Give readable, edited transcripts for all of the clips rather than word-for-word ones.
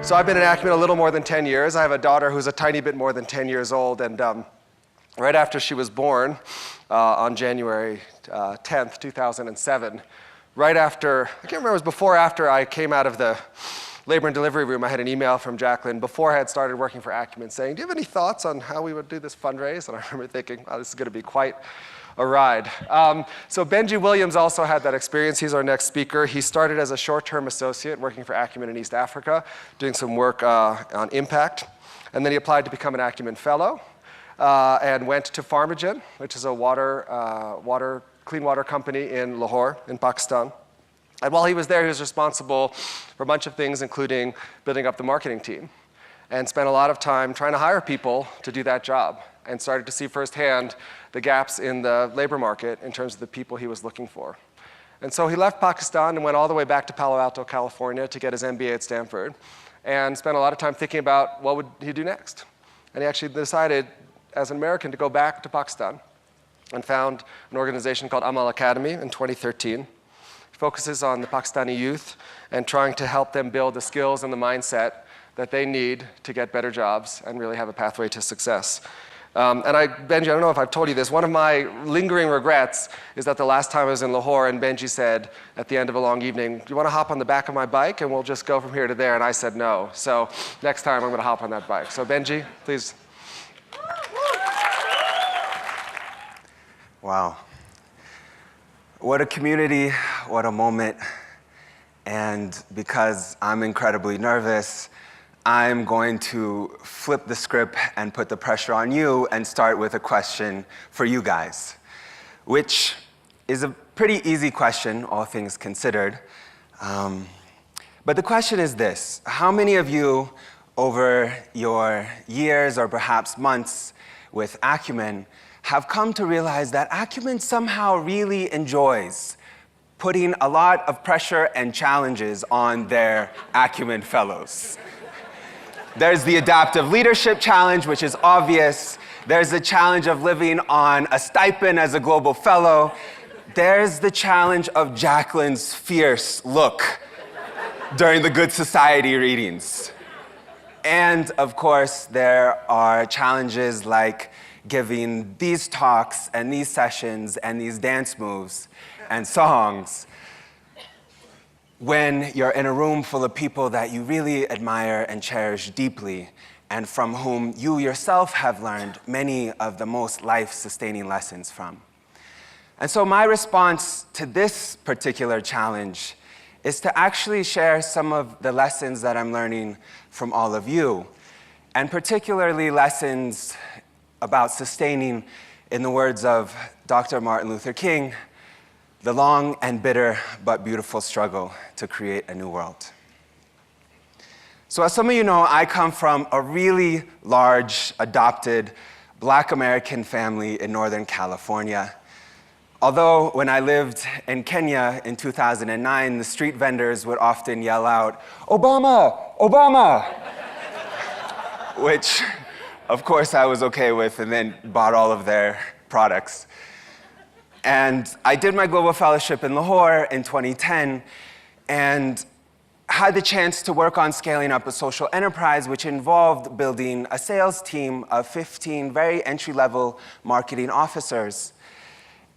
So I've been in Acumen a little more than 10 years. I have a daughter who's a tiny bit more than 10 years old, and right after she was born, on January 10th, 2007, right after, I can't remember, it was before or after I came out of the labor and delivery room, I had an email from Jacqueline before I had started working for Acumen saying, do you have any thoughts on how we would do this fundraise? And I remember thinking, wow, this is going to be quite a ride. So Benje Williams also had that experience. He's our next speaker. He started as a short-term associate working for Acumen in East Africa, doing some work on impact. And then he applied to become an Acumen Fellow and went to Pharmagen, which is a clean water company in Lahore in Pakistan. And while he was there, he was responsible for a bunch of things, including building up the marketing team, and spent a lot of time trying to hire people to do that job, and started to see firsthand the gaps in the labor market in terms of the people he was looking for. And so he left Pakistan and went all the way back to Palo Alto, California to get his MBA at Stanford, and spent a lot of time thinking about what would he do next. And he actually decided, as an American, to go back to Pakistan and found an organization called Amal Academy in 2013. It focuses on the Pakistani youth and trying to help them build the skills and the mindset that they need to get better jobs and really have a pathway to success. Benje, I don't know if I've told you this, one of my lingering regrets is that the last time I was in Lahore and Benje said at the end of a long evening, do you want to hop on the back of my bike and we'll just go from here to there? And I said no. So next time I'm going to hop on that bike. So Benje, please. Wow. What a community, what a moment. And because I'm incredibly nervous, I'm going to flip the script and put the pressure on you and start with a question for you guys, which is a pretty easy question, all things considered. But the question is this: how many of you over your years or perhaps months with Acumen have come to realize that Acumen somehow really enjoys putting a lot of pressure and challenges on their Acumen Fellows? There's the adaptive leadership challenge, which is obvious. There's the challenge of living on a stipend as a global fellow. There's the challenge of Jacqueline's fierce look during the Good Society readings. And of course, there are challenges like giving these talks and these sessions and these dance moves and songs when you're in a room full of people that you really admire and cherish deeply, and from whom you yourself have learned many of the most life-sustaining lessons from. And so my response to this particular challenge is to actually share some of the lessons that I'm learning from all of you, and particularly lessons about sustaining, in the words of Dr. Martin Luther King, the long and bitter but beautiful struggle to create a new world. So as some of you know, I come from a really large, adopted Black American family in Northern California. Although when I lived in Kenya in 2009, the street vendors would often yell out, "Obama, Obama!" which, of course, I was okay with and then bought all of their products. And I did my global fellowship in Lahore in 2010 and had the chance to work on scaling up a social enterprise which involved building a sales team of 15 very entry-level marketing officers.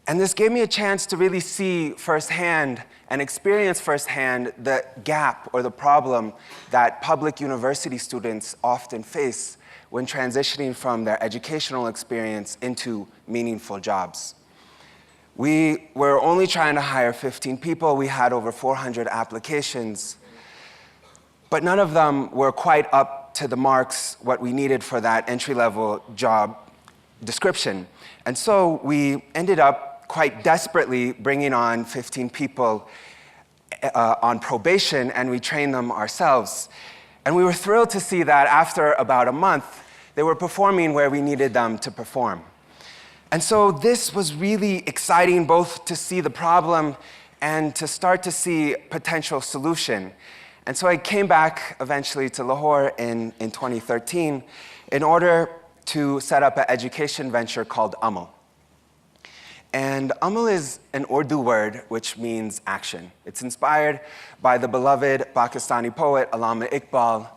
And this gave me a chance to really see firsthand and experience firsthand the gap or the problem that public university students often face when transitioning from their educational experience into meaningful jobs. We were only trying to hire 15 people. We had over 400 applications, but none of them were quite up to the marks what we needed for that entry-level job description. And so we ended up quite desperately bringing on 15 people on probation, and we trained them ourselves. And we were thrilled to see that after about a month, they were performing where we needed them to perform. And so this was really exciting, both to see the problem and to start to see potential solution. And so I came back eventually to Lahore in 2013 in order to set up an education venture called Amal. And Amal is an Urdu word which means action. It's inspired by the beloved Pakistani poet Allama Iqbal,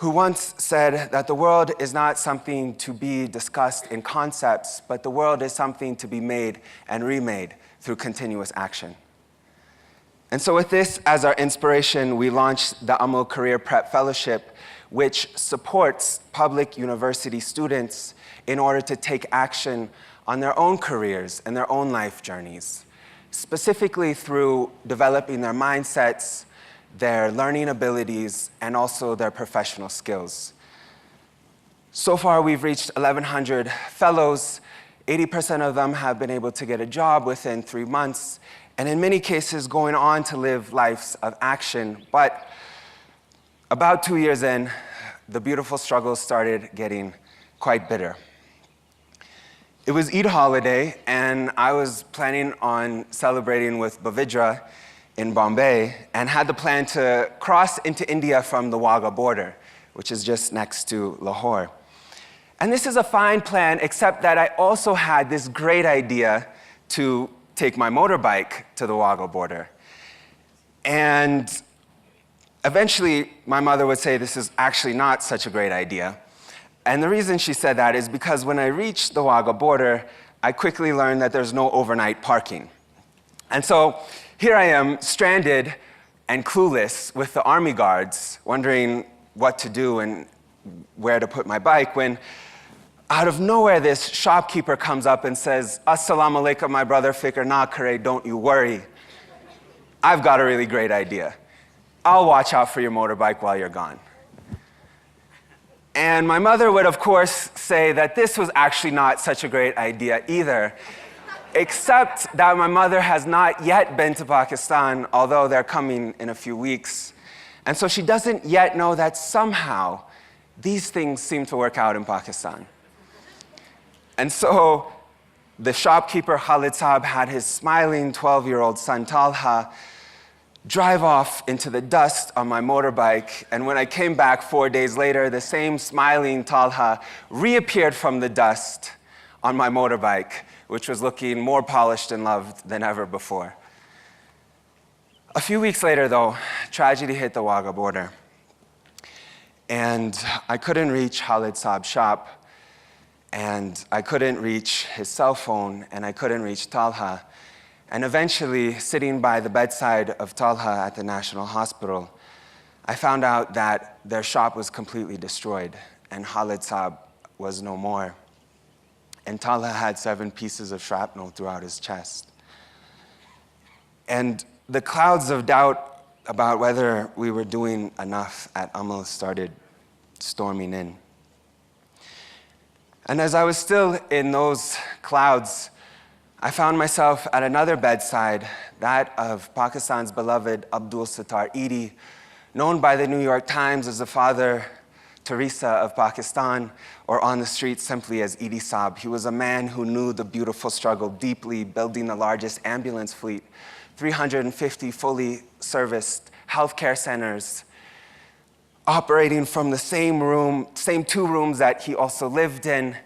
who once said that the world is not something to be discussed in concepts, but the world is something to be made and remade through continuous action. And so with this as our inspiration, we launched the Amal Career Prep Fellowship, which supports public university students in order to take action on their own careers and their own life journeys, specifically through developing their mindsets, their learning abilities, and also their professional skills. So far, we've reached 1,100 fellows. 80% of them have been able to get a job within 3 months, and in many cases, going on to live lives of action. But about 2 years in, the beautiful struggle started getting quite bitter. It was Eid holiday, and I was planning on celebrating with Bavindra in Bombay, and had the plan to cross into India from the Wagah border, which is just next to Lahore. And this is a fine plan, except that I also had this great idea to take my motorbike to the Wagah border. And eventually, my mother would say this is actually not such a great idea. And the reason she said that is because when I reached the Wagah border, I quickly learned that there's no overnight parking. And so here I am, stranded and clueless with the army guards, wondering what to do and where to put my bike, when out of nowhere, this shopkeeper comes up and says, "Assalamu alaikum, my brother, fikr na kare, don't you worry. I've got a really great idea. I'll watch out for your motorbike while you're gone." And my mother would, of course, say that this was actually not such a great idea either, except that my mother has not yet been to Pakistan, although they're coming in a few weeks. And so she doesn't yet know that somehow these things seem to work out in Pakistan. And so the shopkeeper, Khalid Saab, had his smiling 12-year-old son, Talha, drive off into the dust on my motorbike. And when I came back 4 days later, the same smiling Talha reappeared from the dust on my motorbike, which was looking more polished and loved than ever before. A few weeks later, though, tragedy hit the Wagah border. And I couldn't reach Khalid Saab's shop, and I couldn't reach his cell phone, and I couldn't reach Talha. And eventually, sitting by the bedside of Talha at the National Hospital, I found out that their shop was completely destroyed, and Khalid Saab was no more. And Talha had 7 pieces of shrapnel throughout his chest. And the clouds of doubt about whether we were doing enough at Amal started storming in. And as I was still in those clouds, I found myself at another bedside, that of Pakistan's beloved Abdul Sattar Eidi, known by the New York Times as the Father Teresa of Pakistan, or on the street simply as Eidi Saab. He was a man who knew the beautiful struggle deeply, building the largest ambulance fleet, 350 fully serviced healthcare centers, operating from the same 2 rooms that he also lived in,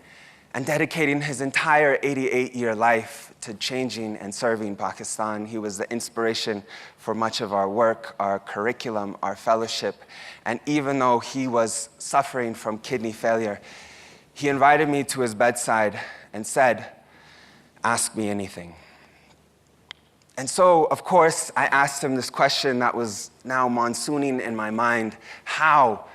and dedicating his entire 88-year life to changing and serving Pakistan. He was the inspiration for much of our work, our curriculum, our fellowship. And even though he was suffering from kidney failure, he invited me to his bedside and said, "Ask me anything." And so, of course, I asked him this question that was now monsooning in my mind: how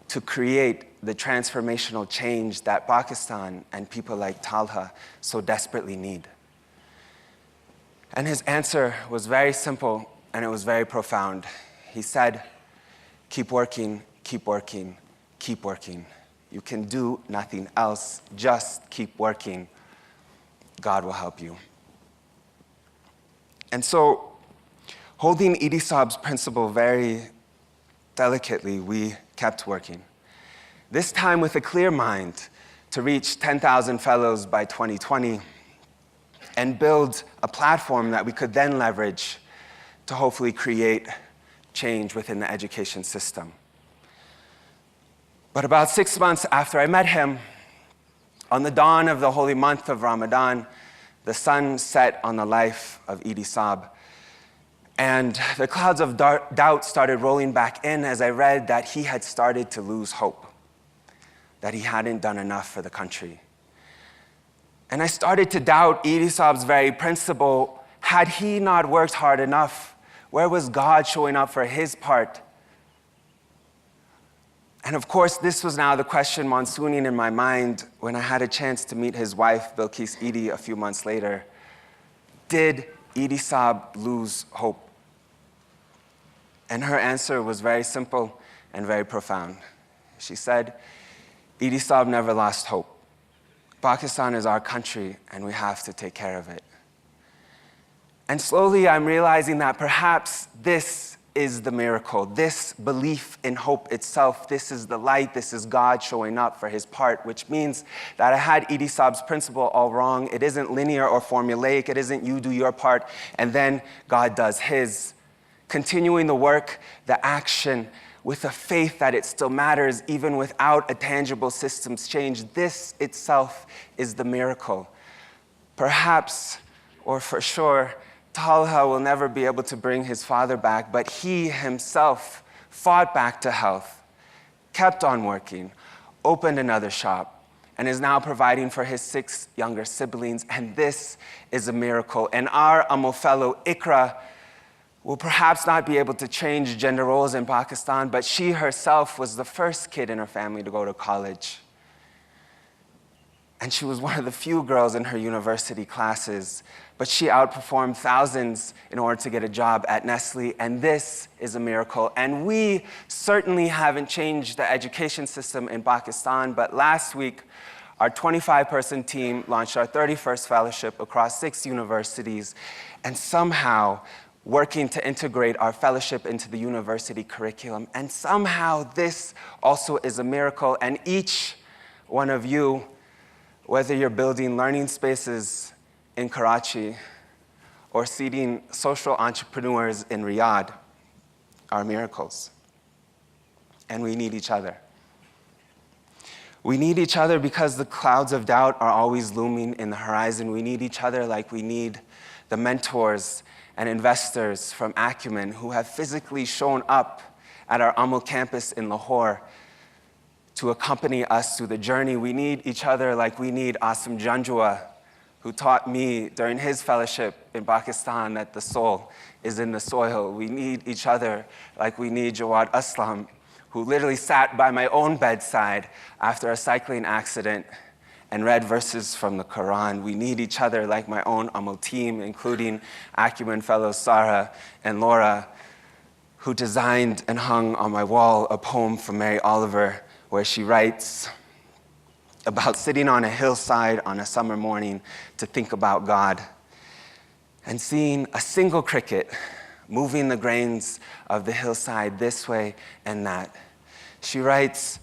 to create the transformational change that Pakistan and people like Talha so desperately need. And his answer was very simple, and it was very profound. He said, "Keep working, keep working, keep working. You can do nothing else, just keep working. God will help you." And so, holding Eidi Saab's principle very delicately, we kept working. This time with a clear mind to reach 10,000 fellows by 2020 and build a platform that we could then leverage to hopefully create change within the education system. But about 6 months after I met him, on the dawn of the holy month of Ramadan, the sun set on the life of Eidi Saab. And the clouds of doubt started rolling back in as I read that he had started to lose hope, that he hadn't done enough for the country. And I started to doubt Idisab's very principle. Had he not worked hard enough? Where was God showing up for his part? And of course, this was now the question monsooning in my mind when I had a chance to meet his wife, Bilkis Idi, a few months later. Did Idisab lose hope? And her answer was very simple and very profound. She said, Idisab never lost hope. Pakistan is our country, and we have to take care of it. And slowly I'm realizing that perhaps this is the miracle. This belief in hope itself, this is the light, this is God showing up for his part, which means that I had Idisab's principle all wrong. It isn't linear or formulaic. It isn't you do your part, and then God does his. Continuing the work, the action, with a faith that it still matters even without a tangible systems change. This itself is the miracle. Perhaps, or for sure, Talha will never be able to bring his father back, but he himself fought back to health, kept on working, opened another shop, and is now providing for his 6 younger siblings, and this is a miracle. And our Amal Fellow, Ikra, will perhaps not be able to change gender roles in Pakistan, but she herself was the first kid in her family to go to college. And she was one of the few girls in her university classes, but she outperformed thousands in order to get a job at Nestle, and this is a miracle. And we certainly haven't changed the education system in Pakistan, but last week, our 25-person team launched our 31st fellowship across 6 universities, and somehow working to integrate our fellowship into the university curriculum. And somehow this also is a miracle. And each one of you, whether you're building learning spaces in Karachi or seeding social entrepreneurs in Riyadh, are miracles. And we need each other. We need each other because the clouds of doubt are always looming in the horizon. We need each other like we need the mentors and investors from Acumen who have physically shown up at our Amal campus in Lahore to accompany us through the journey. We need each other like we need Asim Janjua, who taught me during his fellowship in Pakistan that the soul is in the soil. We need each other like we need Jawad Aslam, who literally sat by my own bedside after a cycling accident and read verses from the Quran. We need each other like my own Amal team, including Acumen Fellow Sarah and Laura, who designed and hung on my wall a poem from Mary Oliver where she writes about sitting on a hillside on a summer morning to think about God and seeing a single cricket moving the grains of the hillside this way and that. She writes,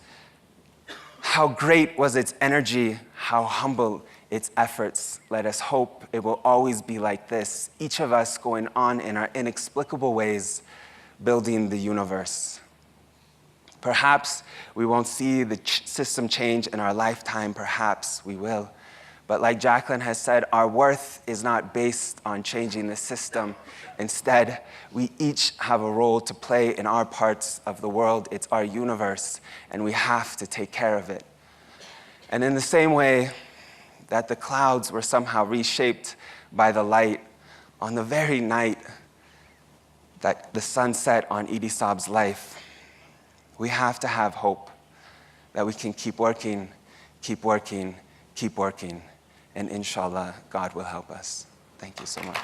how great was its energy, how humble its efforts. Let us hope it will always be like this, each of us going on in our inexplicable ways, building the universe. Perhaps we won't see the system change in our lifetime, perhaps we will. But like Jacqueline has said, our worth is not based on changing the system. Instead, we each have a role to play in our parts of the world. It's our universe, and we have to take care of it. And in the same way that the clouds were somehow reshaped by the light on the very night that the sun set on Idisab's life, we have to have hope that we can keep working, keep working, keep working. And inshallah, God will help us. Thank you so much.